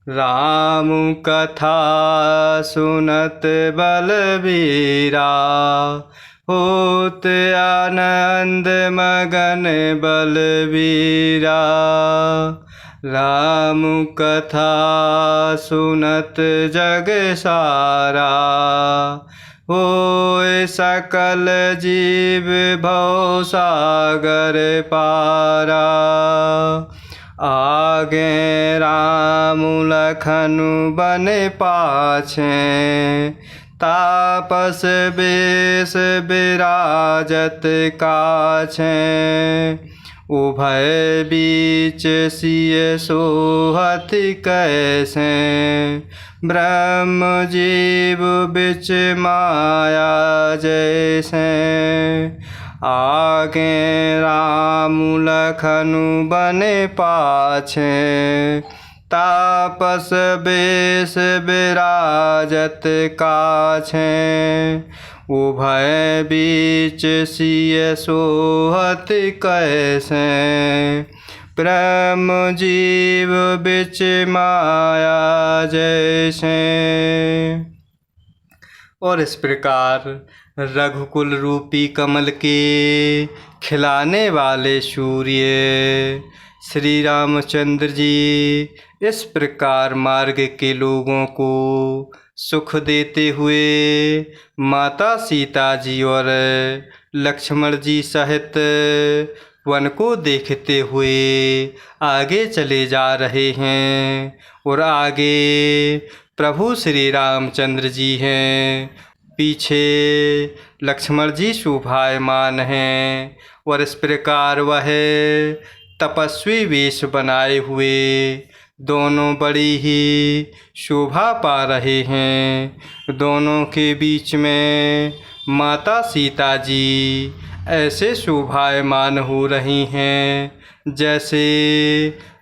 राम कथा सुनत बलबीरा, होत आनंद मगन बलबीरा। राम कथा सुनत जग सारा, होय सकल जीव भव सागर पारा। आगे राम लखन बन पाछे, तापस बेश विराजत काछे। उभय बीच सिय सोहत कैसे, ब्रह्म जीव बिच माया जैसे। आगे राम लखन बन पाछे, तापस बेश विराजत काछे। उभय बीच सिय सोहत कैसे, ब्रह्म जीव बिच माया जैसे। और इस प्रकार रघुकुल रूपी कमल के खिलाने वाले सूर्य श्री रामचंद्र जी इस प्रकार मार्ग के लोगों को सुख देते हुए माता सीता जी और लक्ष्मण जी सहित वन को देखते हुए आगे चले जा रहे हैं। और आगे प्रभु श्री रामचंद्र जी हैं, पीछे लक्ष्मण जी शोभायमान हैं। और इस प्रकार वह तपस्वी वेश बनाए हुए दोनों बड़ी ही शोभा पा रहे हैं। दोनों के बीच में माता सीता जी ऐसे शोभायमान हो रही हैं जैसे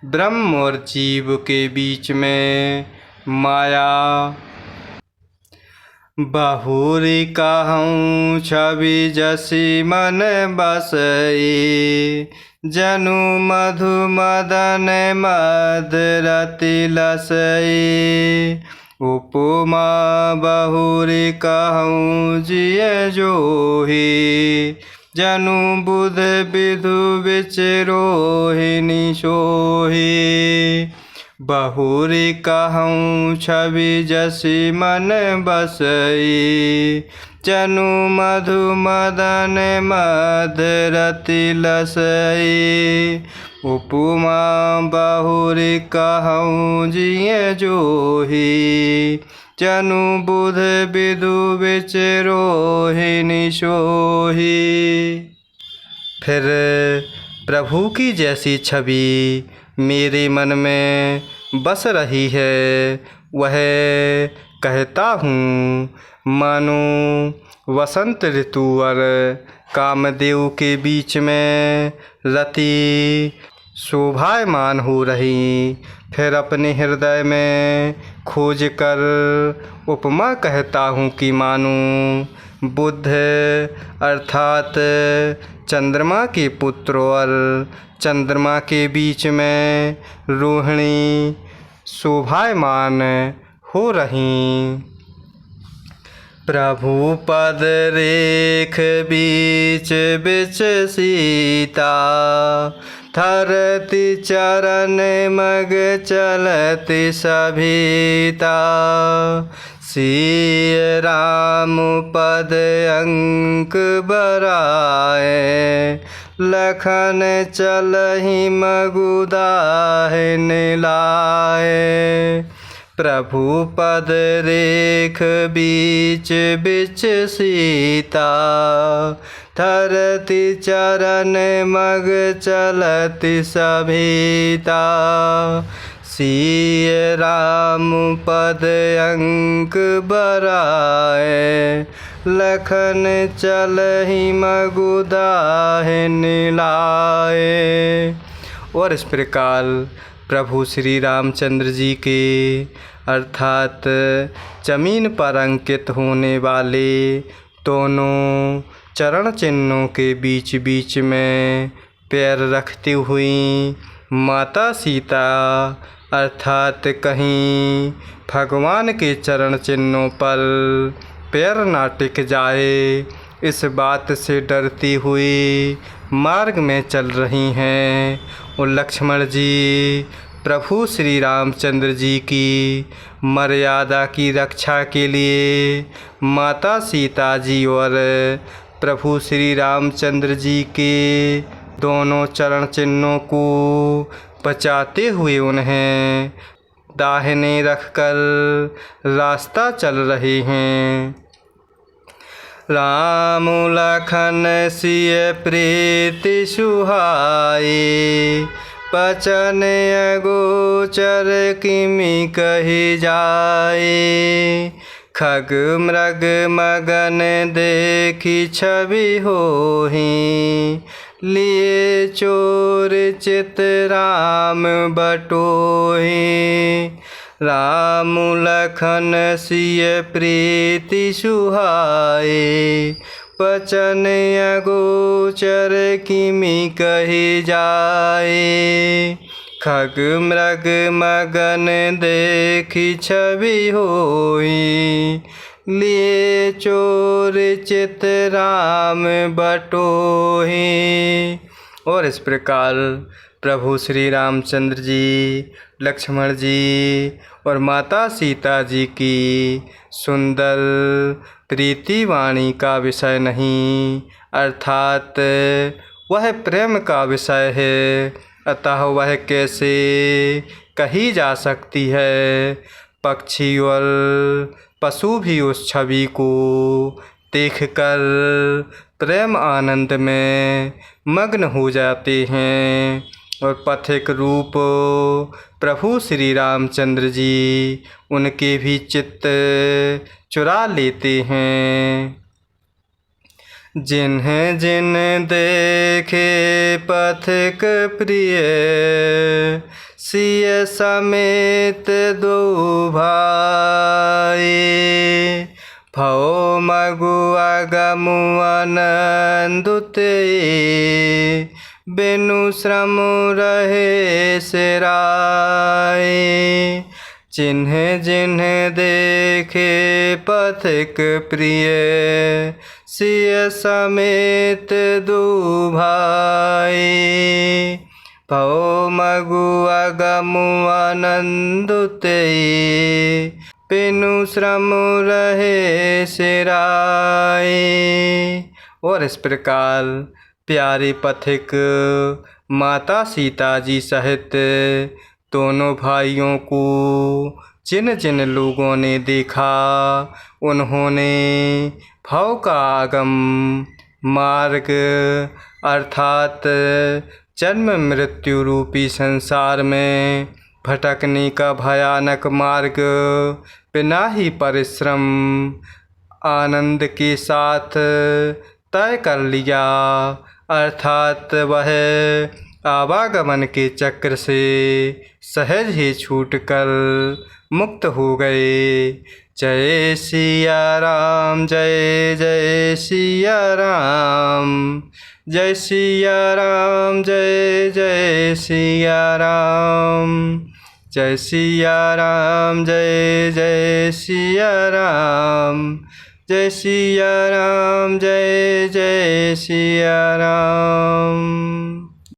ब्रह्म और जीव के बीच में माया। बहुरी कहूँ छवि जसी मन बसई, जनु मधु मदन मदरति लसई। उपमा बहुरी कहूँ जिय जोही, जनु बुध विधु विचरोहिणी सोही। बहुरी कहूँ छवि जसी मन बसई, जनु मधु मदन मदरति लसई। उपमा बहुरी कहूँ जिय जोही, जनु बुध विधु विचरोहिणी सोही। फिर प्रभु की जैसी छवि मेरे मन में बस रही है, वह कहता हूँ मानो वसंत ऋतु और कामदेव के बीच में रति शोभायमान हो रही। फिर अपने हृदय में खोज कर उपमा कहता हूँ कि मानो बुध अर्थात चंद्रमा के पुत्र और चंद्रमा के बीच में रोहिणी शोभायमान हो रही। प्रभु पद रेख बीच बिच सीता, धरती चरण मग चलति सभीता। सिय राम पद अंक बराए, लखन चलहि मगुदाहिन लाए। प्रभु पद रेख बीच बिच सीता, धरती चरण मग चलति सभीता। सिय राम पद अंक बराए, लखन चलहि मगुदाहिन लाए। और इस प्रकार प्रभु श्री रामचंद्र जी के अर्थात जमीन पर अंकित होने वाले दोनों चरण चिन्हों के बीच बीच में पैर रखती हुई माता सीता अर्थात कहीं भगवान के चरण चिन्हों पर पैर ना टिक जाए, इस बात से डरती हुई मार्ग में चल रही हैं। और लक्ष्मण जी प्रभु श्री रामचंद्र जी की मर्यादा की रक्षा के लिए माता सीता जी और प्रभु श्री रामचंद्र जी के दोनों चरण चिन्हों को बचाते हुए उन्हें दाहिने रखकर रास्ता चल रहे हैं। राम लखन सिय प्रीति सुहाए, बचन अगोचर किमि कहि जाए। खग मृग मगन देखी छवि होहि, लिए चोर चित राम बटोहि। राम लखन सिय प्रीति सुहाए, बचन अगोचर किमि कहि जाए। खग मृग मगन देखी छवि होई, लिए चोर चित राम बटोहि। और इस प्रकार प्रभु श्री रामचंद्र जी, लक्ष्मण जी और माता सीता जी की सुंदर प्रीति वाणी का विषय नहीं, अर्थात वह प्रेम का विषय है, अतः वह कैसे कही जा सकती है। पक्षी और पशु भी उस छवि को देखकर प्रेम आनंद में मग्न हो जाते हैं और पथिक रूप प्रभु श्री रामचंद्र जी उनके भी चित्त चुरा लेते हैं। जिन्हें जिन देखे पथिक प्रिय, सिय समेत दो भाई। भव मगु अगमु अनंदुते, बिनु श्रम रहे सिराए। जिन्हें जिन्हें देखे पथिक प्रिय, सिय समेत दो भाई। भव मगु अगमु अनंदुते, बिनु श्रम रहे सिराए। और इस प्रकार प्यारे पथिक माता सीता जी सहित दोनों भाइयों को जिन जिन लोगों ने देखा, उन्होंने भव का आगम मार्ग अर्थात जन्म मृत्यु रूपी संसार में भटकने का भयानक मार्ग बिना ही परिश्रम आनंद के साथ तय कर लिया, अर्थात वह आवागमन के चक्र से सहज ही छूटकर मुक्त हो गए। जय सिया राम, जय जय सिया राम, जय सिया राम, जय जय सिया राम, जय सिया राम, जय जय सिया राम, जय सिया राम, जय जय सिया राम।